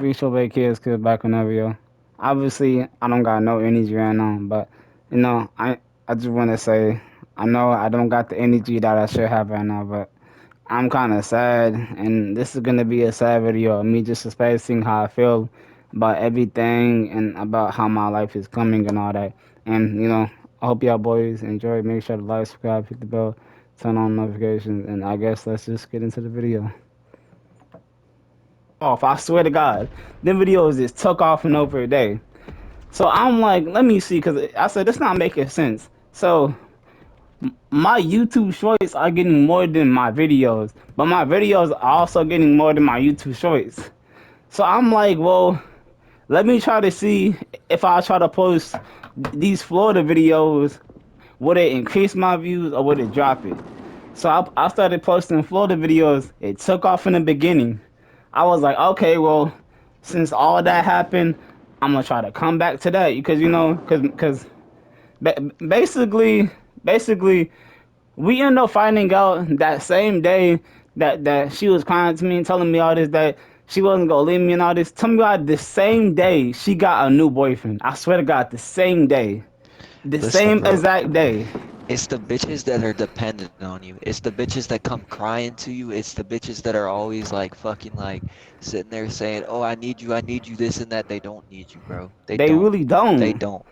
Peace your kids, kid back whenever yo. Obviously, I don't got no energy right now, but you know, I just want to say, I know I don't got the energy that I should have right now, but I'm kind of sad, and this is gonna be a sad video of me just expressing how I feel about everything and about how my life is coming and all that. And you know, I hope y'all boys enjoy. Make sure to like, subscribe, hit the bell, turn on notifications, and I guess let's just get into the video. Off, I swear to God, them videos just took off and over a day. So I'm like, let me see, because I said, it's not making sense. So my YouTube shorts are getting more than my videos, but my videos are also getting more than my YouTube shorts. So I'm like, well, let me try to see if I try to post these Florida videos, would it increase my views or would it drop it? So I started posting Florida videos. It took off in the beginning. I was like, okay, well, since all that happened, I'm gonna try to come back to that because you know, because basically, we ended up finding out that same day that she was crying to me and telling me all this that she wasn't gonna leave me and all this. Tell me about the same day she got a new boyfriend. I swear to God, the same day, the Listen, same bro. exact day. It's the bitches that are dependent on you. It's the bitches that come crying to you. It's the bitches that are always like fucking like sitting there saying, "Oh, I need you, this and that." They don't need you, bro. They They don't. really They don't. don't.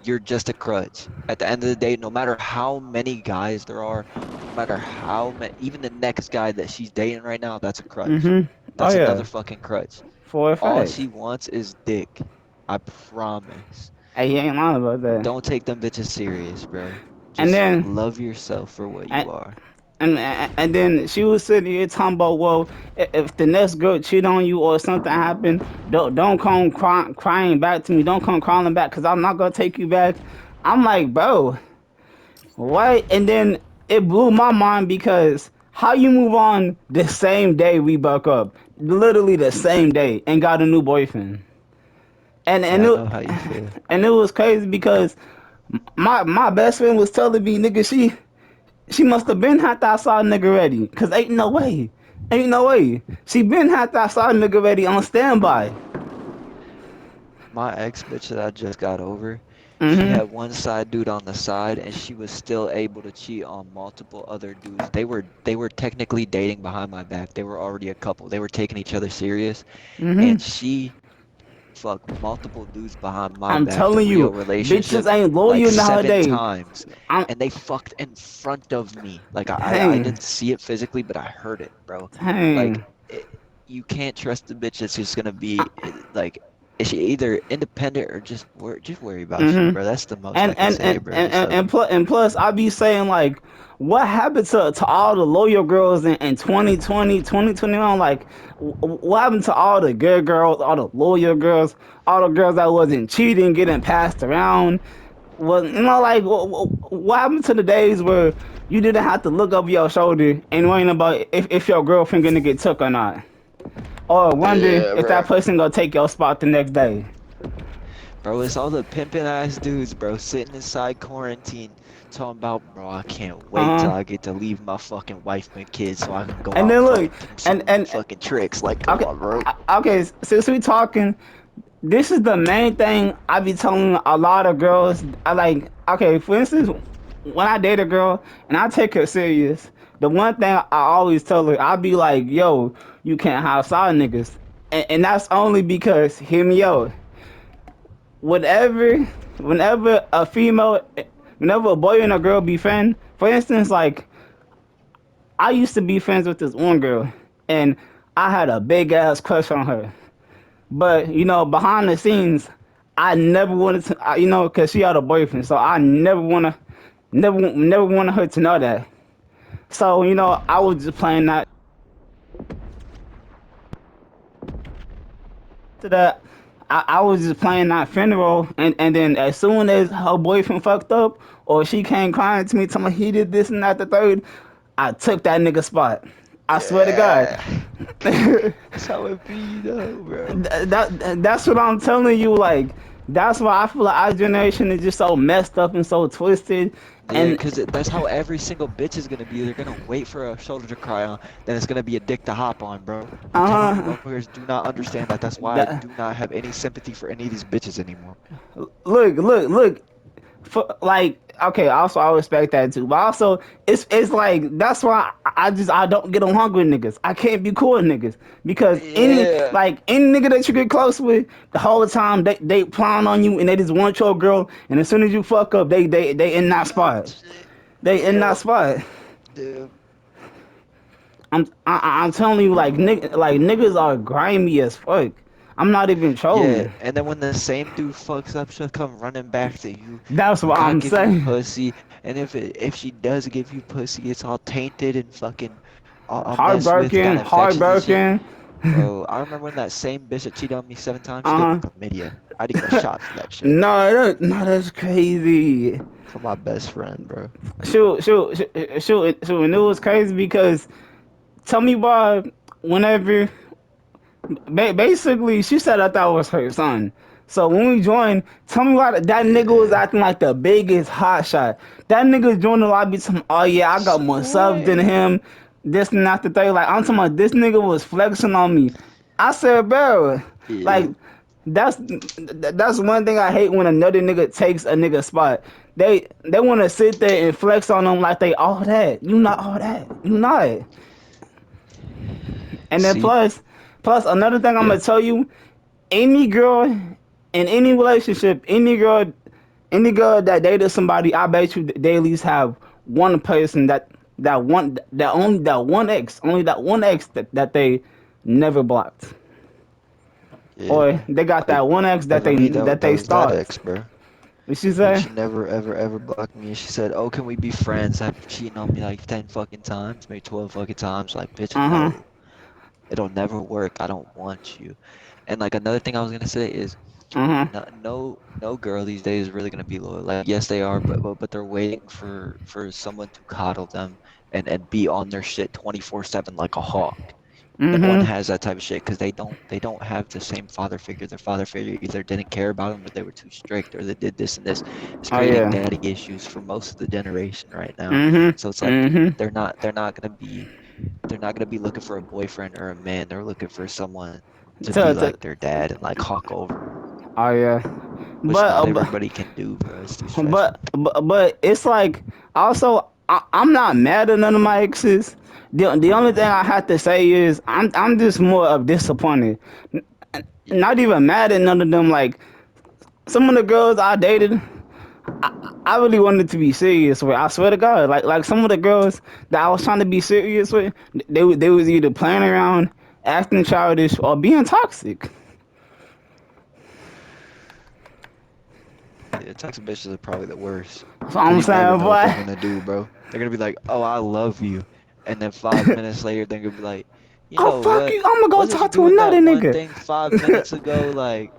You're just a crutch. At the end of the day, no matter how many guys there are, no matter how many, even the next guy that she's dating right now, that's a crutch. Mhm. Oh That's yeah, another fucking crutch. for a All fact. she wants is dick. I promise. Hey, he ain't lying about that. Don't take them bitches serious, bro. And Just then, love yourself for what and, you are. and then she was sitting here talking about, well, if the next girl cheat on you or something happened, don't come crying back to me. Don't come crawling back because I'm not gonna take you back. I'm like, bro, what? And then it blew my mind because how you move on the same day we broke up, literally the same day, and got a new boyfriend. And Yeah, I it know how you feel. and it was crazy because my best friend was telling me, nigga, she must have been had that saw nigga ready. Cause ain't no way. Ain't no way. She been had that saw nigga ready on standby. My ex bitch that I just got over, she Mm-hmm. had one side dude on the side and she was still able to cheat on multiple other dudes. They were technically dating behind my back. They were already a couple. They were taking each other serious and Mm-hmm. she fucked multiple dudes behind my I'm back, the telling you, real bitches relationship, ain't like loyal 7 nowadays. times. I'm And they fucked in front of me. Like I dang, didn't see it physically, but I heard it, bro. Like dang. you can't trust the bitch that's just gonna be like is she either independent or just worry about you, Mm-hmm. bro. That's the most I And can and say, and bro. and Just and, love and, you. plus, and plus, I be saying like, what happened to all the loyal girls in 2020, 2021? Like, what happened to all the good girls, all the loyal girls, all the girls that wasn't cheating, getting passed around? Well, you know, like, what happened to the days where you didn't have to look over your shoulder and worrying about if your girlfriend gonna get took or not, or wonder Yeah, if that bro. person gonna take your spot the next day? Bro, it's all the pimping ass dudes, bro, sitting inside quarantine talking about, bro, I can't wait Uh till huh. I get to leave my fucking wife and kids so I can go And out then and look, fucking do some and fucking tricks. Like, come okay, on, bro. okay. Since we talking, this is the main thing I be telling a lot of girls. I like, okay, for instance, when I date a girl and I take her serious, the one thing I always tell her, I be like, yo, you can't have side niggas, and that's only because hear me out. Whatever, whenever a female, whenever a boy and a girl be friends, for instance, like I used to be friends with this one girl, and I had a big ass crush on her. But you know, behind the scenes, I never wanted to, you know, cause she had a boyfriend, so I never wanted her to know that. So you know, I was just playing that. To that, I was just playing that funeral, and then as soon as her boyfriend fucked up, or she came crying to me, telling me he did this and that the third, I took that nigga spot. I swear to God. Yeah. That's how it be, though, bro. That's what I'm telling you. Like, That's why I feel like our generation is just so messed up and so twisted. Yeah, And because that's how every single bitch is gonna be. They're gonna wait for a shoulder to cry on, then it's gonna be a dick to hop on, bro. I'm telling you, uh, motherfuckers do not understand that. That's why I that, do not have any sympathy for any of these bitches anymore. look. For like, okay, also I respect that too, but also it's like that's why I don't get along with niggas. I can't be cool with niggas because Yeah. any nigga that you get close with, the whole time they plan on you and they just want your girl, and as soon as you fuck up, they in that spot. They in that Yep. spot. Dude. I'm telling you, like niggas are grimy as fuck. I'm not even Yeah, trolling. and then when the same dude fucks up, she'll come running back to you, That's what not I'm give you saying. pussy, and if she does give you pussy, it's all tainted and fucking all messed with, got Heartbroken, infections and shit. heartbroken. Bro, I remember when that same bitch that cheated on me 7 times, she gave me Uh chlamydia. I had to get a shot for that shit. no, that's crazy. For my best friend, bro. And it was crazy because tell me why whenever basically she said I thought it was her son. So when we joined, tell me why that nigga was Yeah. acting like the biggest hot shot. That nigga joined the lobby telling me, oh yeah, I got more subs than Swear. him. This and that the thing. Like I'm talking about this nigga was flexing on me. I said, bro, like Yeah. that's one thing I hate when another nigga takes a nigga spot. They want to sit there and flex on them like they all that. You not all that. You not. And then See? plus another thing I'm Yeah. gonna tell you, any girl in any relationship, any girl that dated somebody, I bet you they at least have one person that one ex, only that one ex that they never blocked, Yeah. or they got Like that one ex like for me, that that they was that stalked. ex, bro. What she Like say? she never ever blocked me. She said, "Oh, can we be friends?" After cheating on me like 10 fucking times, maybe 12 fucking times. Like, bitch, Uh huh. no, it'll never work. I don't want you. And like another thing I was gonna say is, Uh huh. no girl these days is really gonna be loyal. Like, yes, they are, but they're waiting for someone to coddle them and be on their shit 24/7 like a hawk. No one Mhm. has that type of shit because they don't have the same father figure. Their father figure either didn't care about them or they were too strict or they did this and this. It's Oh creating yeah. daddy issues for most of the generation right now. Mhm. So it's like Mhm. they're not gonna be looking for a boyfriend or a man. They're looking for someone to be To, like to, their dad and like hawk over 'em, oh yeah. which But not everybody can do, bro. It's too stressful. but it's like also I'm not mad at none of my exes. The only thing I have to say is I'm just more of disappointed. Yeah. Not even mad at none of them. Like some of the girls I dated, I really wanted to be serious with. I swear to God, like some of the girls that I was trying to be serious with, they was either playing around, acting childish, or being toxic. Yeah, toxic bitches are probably the worst. So Cause I'm you never saying, know what they're boy, gonna do, bro. They're gonna be like, "Oh, I love you," and then 5 minutes later, they're gonna be like, "You oh know fuck what? you, I'm gonna go Wasn't you talk to doing another that one nigga. thing 5 minutes ago? Like,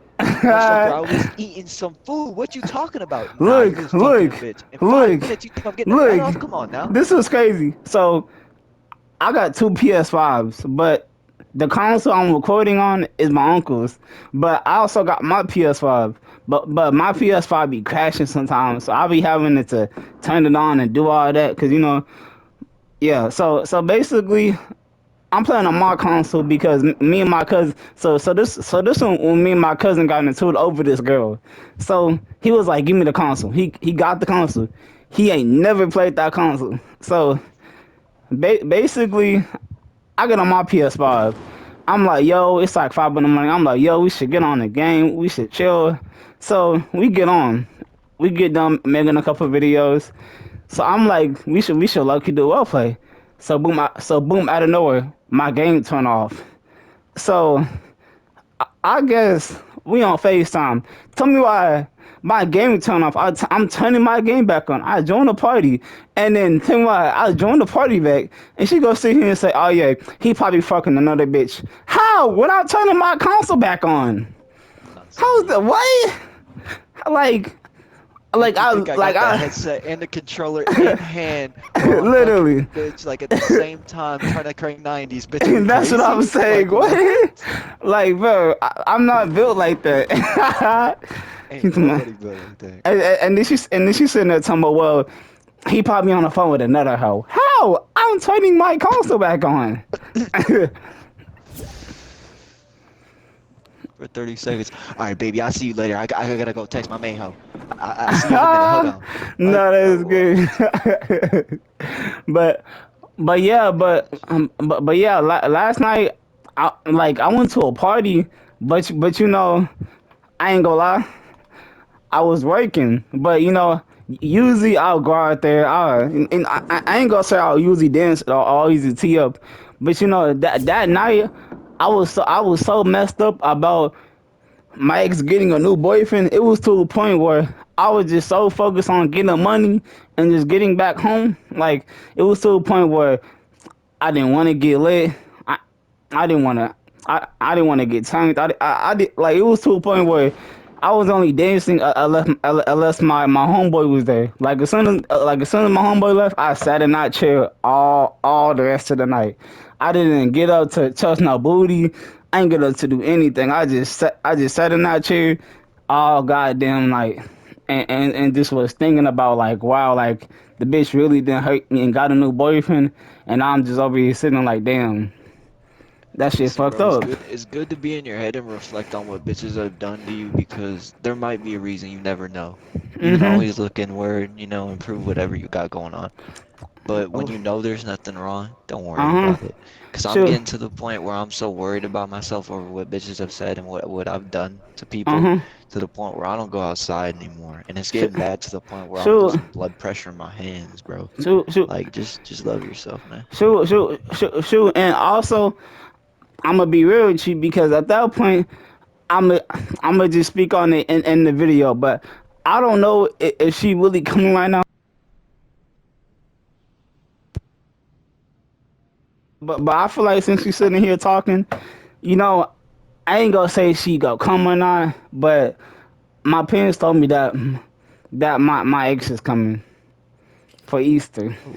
motherfucker, I was eating some food. What you talking about? Nah, you was look, fucking a look, bitch. In five look, minutes, you think I'm getting a nut look. off? Come on now." This was crazy. So I got two PS5s, but the console I'm recording on is my uncle's. But I also got my PS5. But my PS5 be crashing sometimes, so I'll be having it to turn it on and do all that, cause yeah. So basically, I'm playing on my console because me and my cousin. So this one when me and my cousin got into it over this girl. So he was like, "Give me the console." He got the console. He ain't never played that console. So basically, I get on my PS5. I'm like, yo, it's like 5 in the morning. I'm like, yo, we should get on the game. We should chill. So we get on. We get done making a couple videos. So I'm like, we should lucky do well play. So boom out of nowhere, my game turned off. So I guess we on FaceTime. Tell me why my game turned off. I'm turning my game back on. I joined the party, and then tell me why I joined the party back, and she go sit here and say, "Oh yeah, he probably fucking another bitch." How? Without turning my console back on? Not How's saying. the what? Like, like You I, think I like got the I, headset and the controller in hand while I'm fucking literally. a bitch like at the same time trying to crank 90s? Bitch, are you That's what I'm crazy? saying. Like What? what? Like, bro, I'm not built like that. She's Ain't my, nobody built like that. and then she's sitting there talking about, well, he probably on the phone with another hoe. How? I'm turning my console back on. For 30 seconds. All right, baby. I'll see you later. I gotta go text my main hoe. I see you in a minute. Hold on. Like, No, that's bro, good. but but yeah. Last night, I went to a party, but you know, I ain't gonna lie. I was working, but you know, usually I'll go out there. And I ain't gonna say I'll usually dance or I'll usually tee up, but you know that night I was so messed up about my ex getting a new boyfriend. It was to a point where I was just so focused on getting the money and just getting back home. Like it was to a point where I didn't want to get lit. I I didn't want to. I didn't want to get tanked. I did like it was to a point where I was only dancing unless my homeboy was there. Like as soon as my homeboy left, I sat in that chair all the rest of the night. I didn't get up to touch no booty. I ain't get up to do anything. I just sat in that chair all goddamn night, and just was thinking about like wow, like the bitch really didn't hurt me and got a new boyfriend, and I'm just over here sitting like damn, that shit listen, fucked bro. It's up. good. It's good to be in your head and reflect on what bitches have done to you because there might be a reason you never know. You can Mhm. always look inward, improve whatever you got going on. But when Oh, you know there's nothing wrong, don't worry uh huh. about it. Cause I'm Sure. getting to the point where I'm so worried about myself over what bitches have said and what I've done to Uh people huh. to the point where I don't go outside anymore. And it's Sure. getting bad to the point where I'm Sure. losing blood pressure in my hands, bro. Sure. Sure. Like just love yourself, man. Sure. Sure. Sure. Sure. And also, I'm gonna be real with you because at that point, I'm i I'm gonna just speak on it in the video, but I don't know if she really coming right now. But I feel like since she's sitting here talking, you know, I ain't gonna say she go come or not, but my parents told me that my ex is coming for Easter. Oh,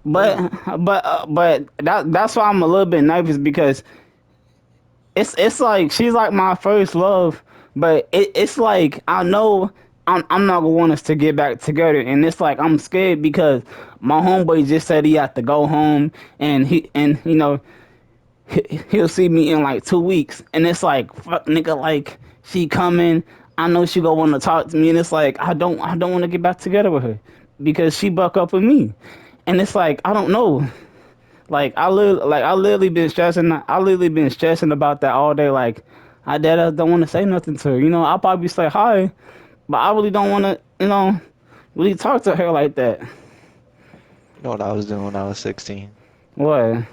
But oh. that's why I'm a little bit nervous because it's like she's like my first love, but it's like I know I'm not gonna want us to get back together, and it's like I'm scared because my homeboy just said he had to go home, and you know he'll see me in like 2 weeks, and it's like fuck nigga, like she coming. I know she gonna want to talk to me, and it's like I don't want to get back together with her because she broke up with me, and it's like I don't know. I literally been stressing. I literally been stressing about that all day. Like I dad don't want to say nothing to her. You know, I'll probably say hi, but I really don't want to. You know, really talk to her like that. You know what I was doing when I was 16? What?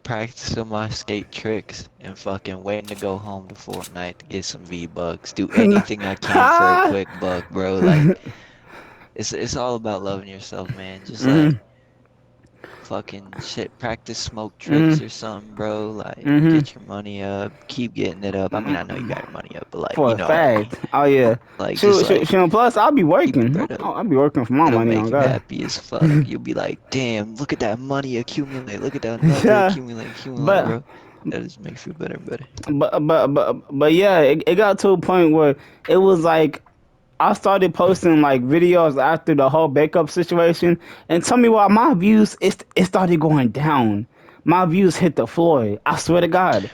Practicing my skate tricks and fucking waiting to go home to Fortnite to get some V-Bucks. Do anything I can for a quick buck, bro. Like it's all about loving yourself, man. Just like Mhm. fucking shit, practice smoke tricks Mhm. or something, bro. Like Mhm. get your money up, keep getting it up. I mean, I know you got your money up, but like For you a know what I mean. fact. Oh yeah. Like just like Sure. Plus, I'll be keep your working. bread up. I'll be working for my It'll money make on you God. happy as fuck. You'll be like, damn, look at that money accumulate. Look at that number Yeah. accumulate, But bro. That just makes you better and better. but yeah, it got to a point where it was like I started posting like videos after the whole breakup situation, and tell me why my views it started going down. My views hit the floor. I swear to God,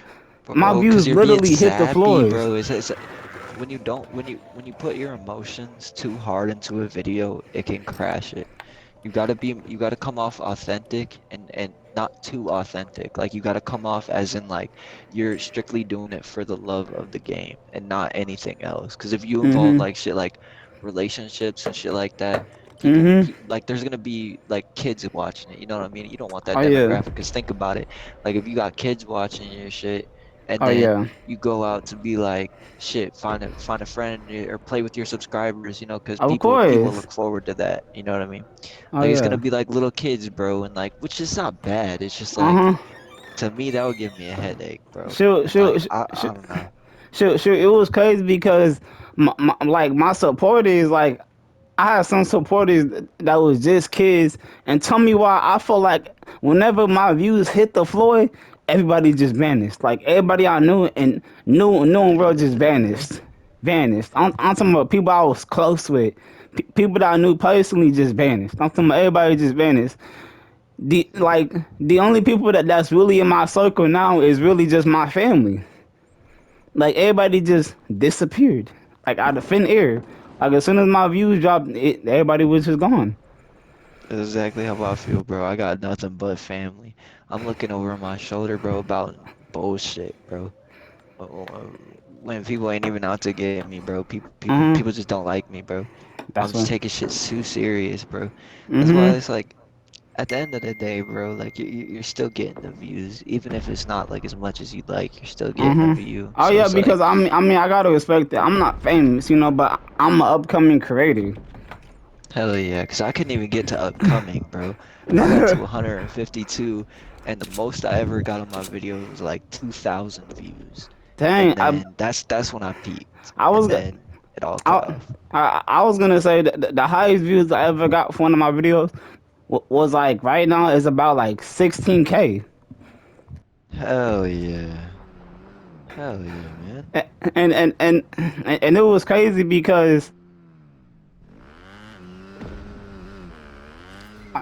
my Bro, because views you're being literally hit the sappy, floors. bro. It's when you don't when you put your emotions too hard into a video, it can crash it. You gotta come off authentic and not too authentic. Like you gotta come off as in like you're strictly doing it for the love of the game and not anything else. Because if you involve Mhm. like shit like relationships and shit like that, Mhm. like there's gonna be like kids watching it. You know what I mean? You don't want that Oh yeah. demographic. Because think about it, like if you got kids watching your shit, and Oh then yeah. you go out to be like shit, find a friend or play with your subscribers. Because Of people course. look forward to that. You know what I mean? Oh Like it's gonna yeah. be like little kids, bro, and like which is not bad. It's just Uh like huh. to me that would give me a headache, bro. Sure. And Sure. like Sure. I don't know. Sure. It was crazy because my supporters like I had some supporters that was just kids, and tell me why I feel like whenever my views hit the floor, everybody just vanished. Like everybody I knew and knew in real just vanished. vanished. I'm talking about people I was close with, people that I knew personally just vanished. I'm talking about everybody just vanished. The only people that's really in my circle now is really just my family. Like everybody just disappeared, like out of thin air. Like as soon as my views dropped, everybody was just gone. That's exactly how I feel, bro. I got nothing but family. I'm looking over my shoulder, bro, about bullshit, bro. When people ain't even out to get me, bro. People Mhm. just don't like me, bro. I'm That's just what. taking shit too serious, bro. That's why Mhm. it's like at the end of the day, bro, like you're still getting the views, even if it's not like as much as you'd like. You're still getting a view. Oh So yeah, it's like, because I mean, I gotta respect it. I'm not famous, but I'm an upcoming creator. hell yeah, 'cause I couldn't even get to upcoming, bro. I got to 152, and the most I ever got on my video was like 2,000 views. Dang, And then that's when I peaked, I and was then it all cut I, off. I was gonna say that the highest views I ever got for one of my videos was like right now is about like 16K. Hell yeah. Hell yeah, man. And it was crazy because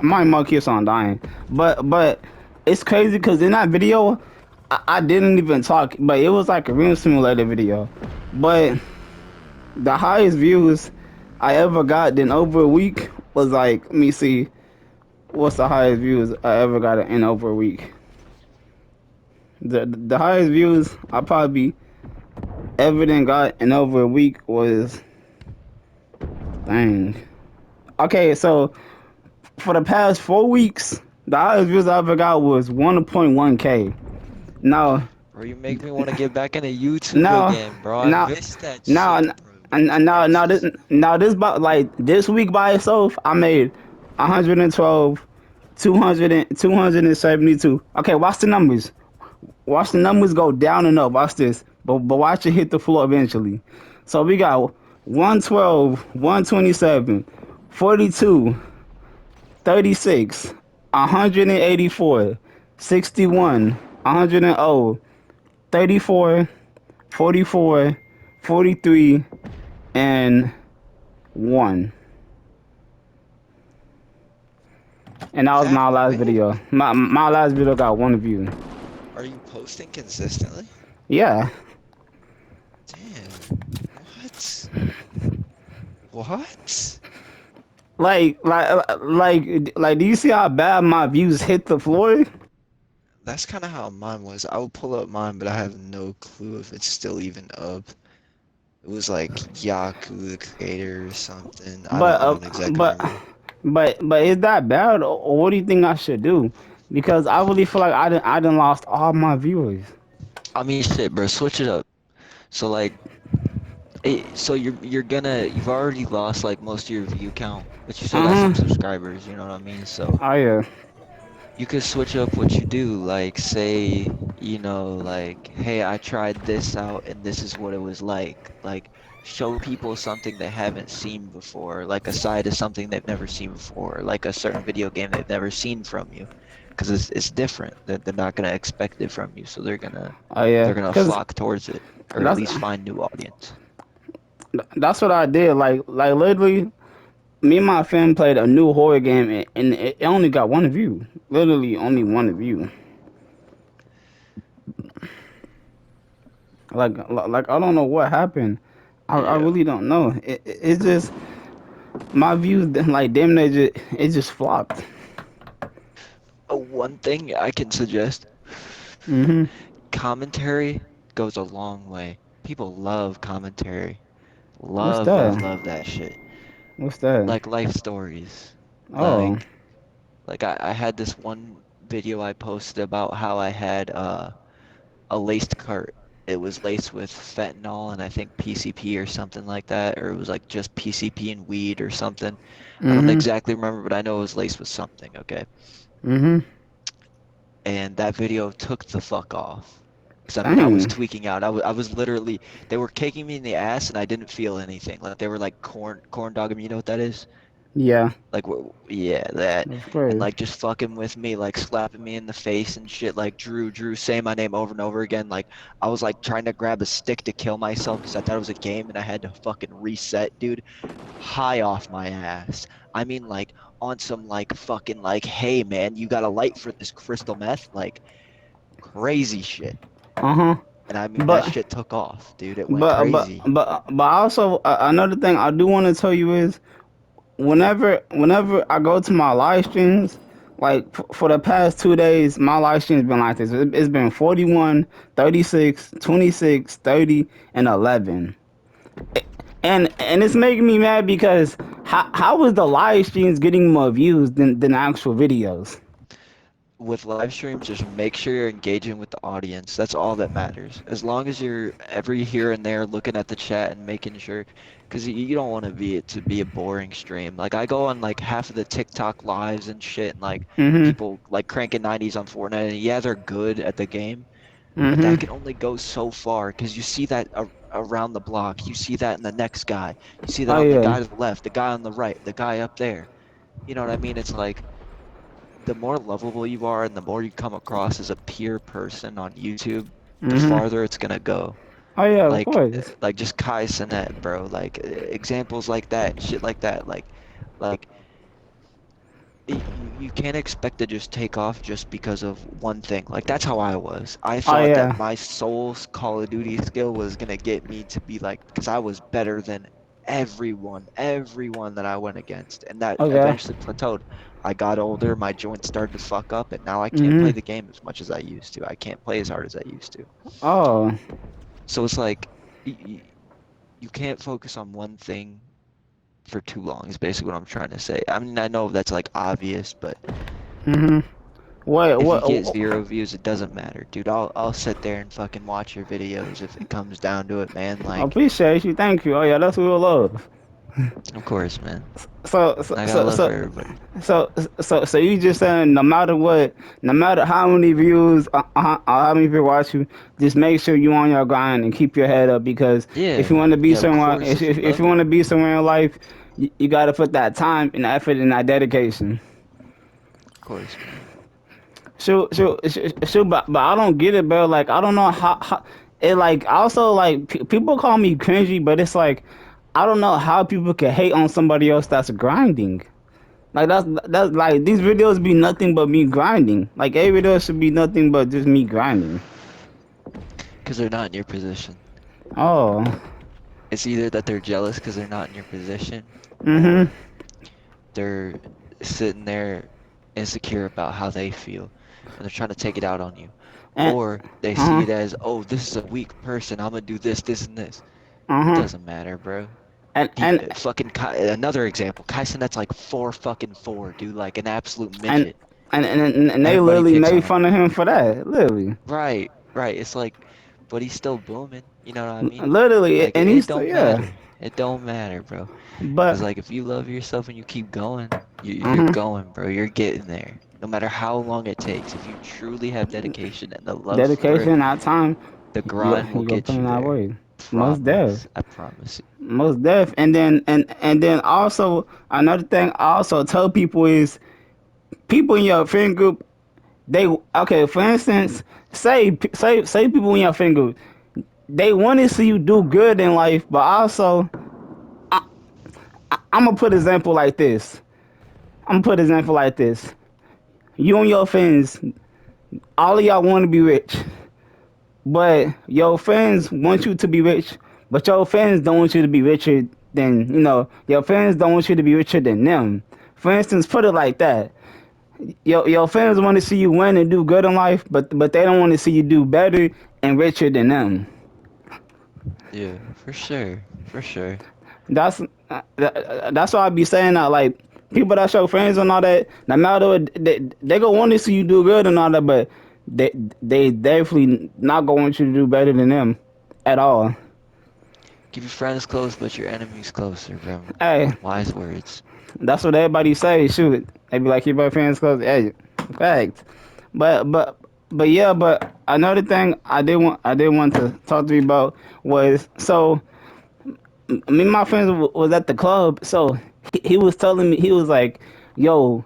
my mom keeps on dying, but it's crazy because in that video I didn't even talk, but it was like a real simulator video, but the highest views I ever got in over a week was like, let me see, what's the highest views I ever got in over a week. The highest views I probably ever then got in over a week was, dang. Okay, so for the past 4 weeks, the highest views I ever got was 1.1K. Now, Bro, you make me want to get back into YouTube now, again, bro. I now, missed that now, shit, bro. and now, Thanks. now this, now this, like this week by itself, I made 112, 200, 272. Okay, watch the numbers. Watch the numbers go down and up. Watch this. But watch it hit the floor eventually. So we got 112, 127, 42, 36, 184, 61, 100, 34, 44, 43, and 1. And that was That my last quick? video. My last video got 1 view. Are you posting consistently? Yeah. Damn. What? What? Like, do you see how bad my views hit the floor? That's kind of how mine was. I would pull up mine, but I have no clue if it's still even up. It was like Yaku the creator or something. But I don't exactly but remember. but is that bad, or what do you think I should do? Because I really feel like I done lost all my viewers. I mean, shit, bro, switch it up. So like, so you've already lost like most of your view count, but you still got some Uh-huh. subscribers, you know what I mean? So Oh yeah. you could switch up what you do, like say, like, hey, I tried this out and this is what it was like. Like show people something they haven't seen before, like a side of something they've never seen before, like a certain video game they've never seen from you. Because it's different. They're not gonna expect it from you, so Oh yeah. they're gonna Cause flock towards it, or at that's least find new audience. that's what I did. Like literally, me and my friend played a new horror game, and it only got 1 view. Literally, only 1 view. Like I don't know what happened. I Yeah. really don't know. It's just my views like damn near it just flopped. One thing I can suggest, Mhm. commentary goes a long way. People love commentary. What's Love, love, that? love that shit. What's that? Like life stories. Oh. Like I had this one video I posted about how I had a laced cart. It was laced with fentanyl and I think PCP or something like that, or it was like just PCP and weed or something. I don't Mhm. exactly remember, but I know it was laced with something, okay? Mhm. And that video took the fuck off. Because I mean, I was Dang. tweaking out. I was literally, they were kicking me in the ass and I didn't feel anything. Like they were like corn dogging me. You know what that is? Yeah, Like, yeah, that, of and course. like just fucking with me, like slapping me in the face and shit, like Drew, saying my name over and over again. Like I was like trying to grab a stick to kill myself because I thought it was a game and I had to fucking reset, dude. High off my ass. I mean, like on some like fucking like, hey man, you got a light for this crystal meth, like crazy shit. Uh huh. And I mean, that But shit took off, dude. It went crazy. also another thing I do want to tell you is whenever I go to my live streams, like for the past 2 days, my live streams been like this. It's been 41, 36, 26, 30, and 11. And it's making me mad because how is the live streams getting more views than the actual videos? With live streams, just make sure you're engaging with the audience. That's all that matters. As long as you're every here and there looking at the chat and making sure, because you don't want to be it to be a boring stream. Like I go on like half of the TikTok lives and shit, and like Mhm. people like cranking 90s on Fortnite, and yeah, they're good at the game, but that Mhm. can only go so far because you see that around the block, you see that in the next guy, you see that Oh on the yeah. guy to the left, the guy on the right, the guy up there. You know what I mean? It's like the more lovable you are and the more you come across as a peer person on YouTube, the Mhm. farther it's gonna go. Oh yeah, of Like, course. like just Kai Cenat, bro. Like examples like that and shit like that. Like you can't expect to just take off just because of one thing. Like that's how I was. I Oh thought that yeah. my soul's Call of Duty skill was gonna get me to be like, because I was better than everyone that I went against, and that Okay. eventually plateaued. I got older, my joints started to fuck up, and now I can't play Mhm. the game as much as I used to. I can't play as hard as I used to. Oh. So it's like you can't focus on one thing for too long, is basically what I'm trying to say. I mean, I know that's like obvious, but Mhm. What? if you What? get 0 views, it doesn't matter, dude. I'll sit there and fucking watch your videos if it comes down to it, man. I Like, appreciate you. Thank you. Oh yeah, that's real love. of course, man. So so I got so love for so everybody. so you just saying no matter what, no matter how many views, how many people watch you, just make sure you on your grind and keep your head up because if you Yeah, want to be yeah, of somewhere, course, if you if you love it. want to be somewhere in life, you got to put that time and effort and that dedication. Of course, man. But I don't get it, bro. Like I don't know how it like also like people call me cringy, but it's like I don't know how people can hate on somebody else that's grinding. Like that's like these videos be nothing but me grinding. Like every video should be nothing but just me grinding. Because they're not in your position. Oh. It's either that they're jealous because they're not in your position, Mhm. or they're sitting there insecure about how they feel and they're trying to take it out on you. And Or they uh see huh. it as, oh, this is a weak person. I'm gonna do this, this, and this. Uh It huh. doesn't matter, bro. And He and fucking another example. Kaisen that's like 4 fucking 4, dude, like an absolute and midget. and they Everybody literally picks made on him. fun of him for that. Literally. Right, right. It's like, but he's still booming. You know what I mean? Literally, Like and it he's still don't yeah. matter. It don't matter, bro. But Cause like if you love yourself and you keep going, you're uh huh. going, bro. You're getting there. No matter how long it takes. If you truly have dedication and the love for it, Dedication, that time, the you grind will you gonna put get in you that there. work. Most deaf. Promise. I promise you. Most deaf. And then also another thing I also tell people is people in your friend group they okay for instance say people in your friend group they want to see you do good in life but also I'm gonna put example like this. I'm gonna put example like this. You and your friends, all of y'all want to be rich, but your friends want you to be rich, but your friends don't want you to be richer than your friends don't want you to be richer than them. For instance, put it like that. Your friends want to see you win and do good in life, but they don't want to see you do better and richer than them. Yeah, for sure. For sure. That's that's why I be saying that like people that show friends and all that, no matter what, they gonna want to see you do good and all that, but they they definitely not gonna want you to do better than them at all. Keep your friends close, but your enemies closer, bro. Hey, Wise words. that's what everybody say. Shoot, they be like keep your friends close. Hey, fact. But but but yeah, but another thing I did want to talk to you about was so me and my friends was at the club. So He was telling me, he was like, "Yo,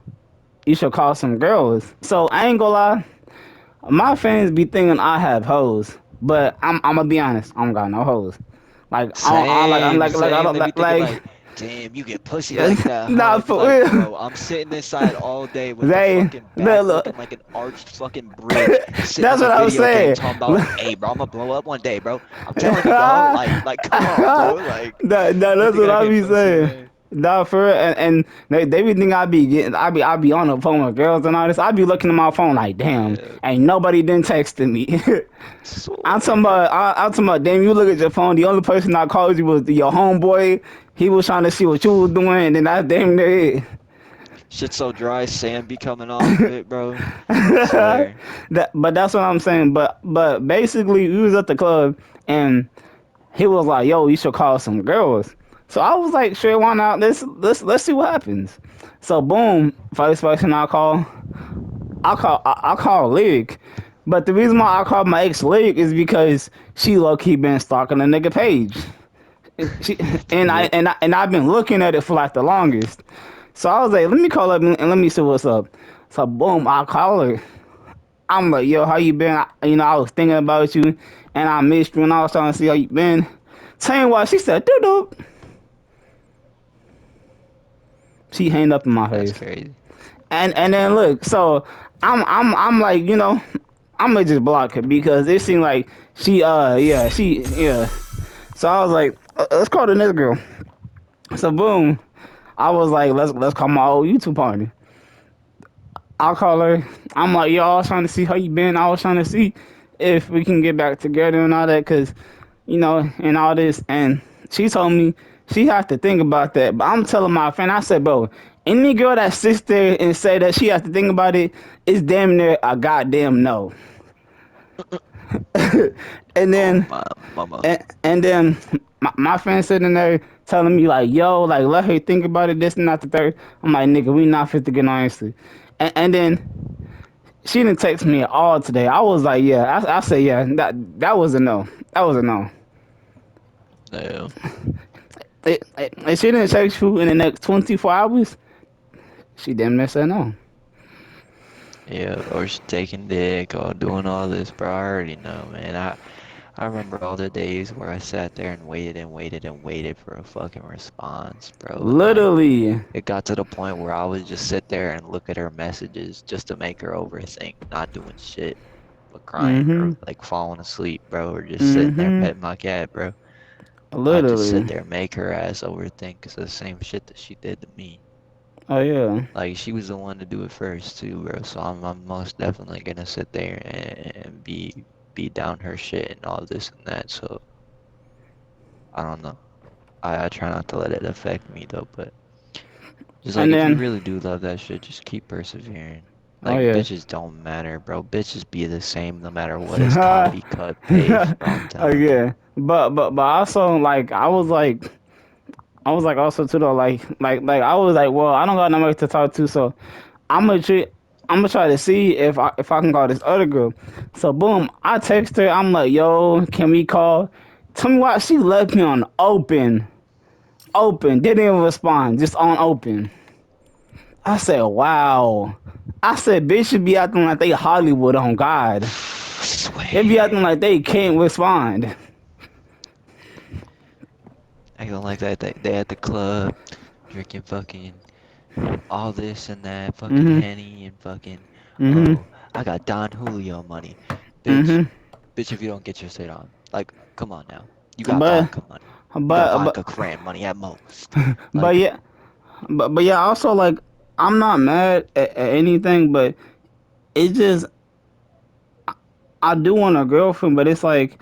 you should call some girls." So I ain't gonna lie, my fans be thinking I have hoes, but I'm gonna be honest, I don't got no hoes. Like I'm Same, like I same. don't They be like thinking like, damn, you get pussy like that, huh? nah And be for like, real. bro, I'm sitting inside all day with the They fucking back look, looking like an arched fucking bridge, sitting that's in a what I was video game saying. talking about, hey, bro, I'm gonna blow up one day, bro. I'm telling you, dog. Like, come on, bro. Like, you That's think what I I get be pussy, saying. man? Nah, for real. And they be think I be on the phone with girls and all this. I be looking at my phone like, damn, Yeah, ain't nobody done texted me. swear. I'm talking about, damn, you look at your phone. The only person that called you was your homeboy. He was trying to see what you was doing, and then that's damn near it. Shit so dry, sand be coming off of it, bro. Swear. But that's what I'm saying. But basically, we was at the club, and he was like, "Yo, you should call some girls." So I was like, "Sure, why not? Let's see what happens." So boom, first person I call Lyric. But the reason why I called my ex Lyric is because she low key been stalking the nigga page. She Yep. and I've been looking at it for like the longest. So I was like, let me call up and let me see what's up. So boom, I call her. I'm like, yo, how you been? I was thinking about you, and I missed you, and I was trying to see how you been. Tell you what, she said, doo doo. She hanged up in my That's face, crazy. and then look, so I'm like, I'm gonna just block her because it seemed like she. So I was like, let's call the next girl. So boom, I was like, let's call my old YouTube partner. I'll call her. I'm like, yo, I was trying to see how you been. I was trying to see if we can get back together and all that, cause and all this. And she told me she had to think about that. But I'm telling my friend, I said, bro, any girl that sits there and say that she has to think about it is damn near a goddamn no. And Oh then my mama. and then my friend sitting there telling me like, yo, like let her think about it, this and not the third. I'm like, nigga, we not fit to get on Insta. And then she didn't text me at all today. I was like, yeah, I said, yeah, that was a no. That was a no. No. If she didn't text you in the next 24 hours, she damn near said no. Yeah, or she taking dick or doing all this, bro. I already know, man. I remember all the days where I sat there and waited and waited and waited for a fucking response, bro. And like Literally. it got to the point where I would just sit there and look at her messages just to make her overthink, not doing shit, but crying or Mm-hmm. like falling asleep, bro, or just sitting there Mm-hmm. petting my cat, bro. I just sit Literally. there and make her ass overthink 'cause of the same shit that she did to me. Oh yeah. Like she was the one to do it first too, bro. So I'm most definitely gonna sit there and be down her shit and all this and that. So I don't know. I try not to let it affect me though, but just like And if you then, really do love that shit, just keep persevering. oh Like yeah. bitches don't matter, bro. Bitches be the same no matter what. It's copy cut paste, bro. I'm Oh telling you. yeah. But also like I was like also too though like I was like, well, I don't got nobody to talk to, so I'm gonna treat. I'm gonna try to see if I can call this other girl. So boom, I text her. I'm like, yo, can we call? Tell me why she left me on open. Didn't even respond, just on open. I said, wow. I said, bitch should be acting like they Hollywood on God. They be acting Swear. like they can't respond. Acting like that they at the club drinking fucking all this and that, fucking Mhm. Henny and fucking, Mhm. oh, I got Don Julio money. Bitch, Mhm. bitch, if you don't get your shit on. Like, come on now. You got But vodka money. You got but vodka but cran money at most. but Like, yeah. But yeah. Also like, I'm not mad at anything, but it just I do want a girlfriend, but it's like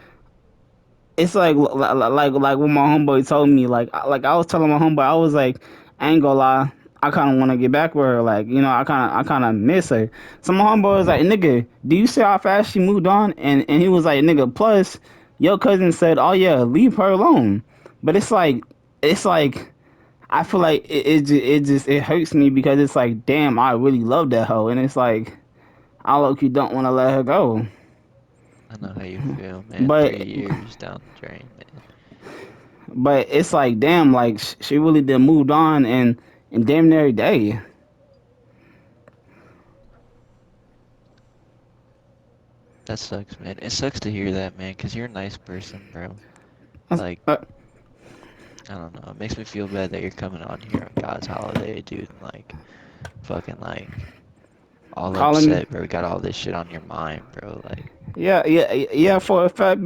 what my homeboy told me. Like I was telling my homeboy, I was like, I ain't gonna lie, I kind of want to get back with her. Like I kind of miss her. So my homeboy was like, nigga, do you see how fast she moved on? And he was like, nigga, plus your cousin said, oh yeah, leave her alone. But it's like I feel like it hurts me because it's like, damn, I really love that hoe, and it's like I low key don't want to let her go. I know how you feel, man. But 3 years down the drain, man. But it's like, damn, like she really did moved on, and and damn near every day. That sucks, man. It sucks to hear that, man, because you're a nice person, bro. Uh, Like, uh, I don't know. It makes me feel bad that you're coming on here on God's holiday, dude, and like, fucking like, all calling me. upset, bro. We got all this shit on your mind, bro. Like, Yeah. For a fact,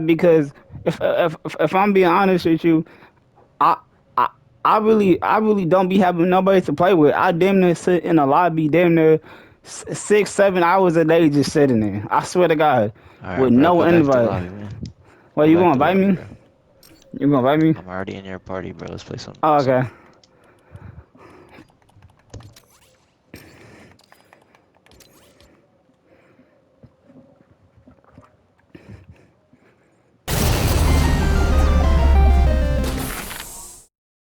because if I'm being honest with you, I I I really don't be having nobody to play with. I damn near sit in the lobby, damn near 6 7 hours a day just sitting there. I swear to God, alright, with bro, no go back to invite. lobby, man. Well, Go you back gonna to invite lobby, me? bro. You gonna invite me? I'm already in your party, bro. Let's play some Oh, some okay.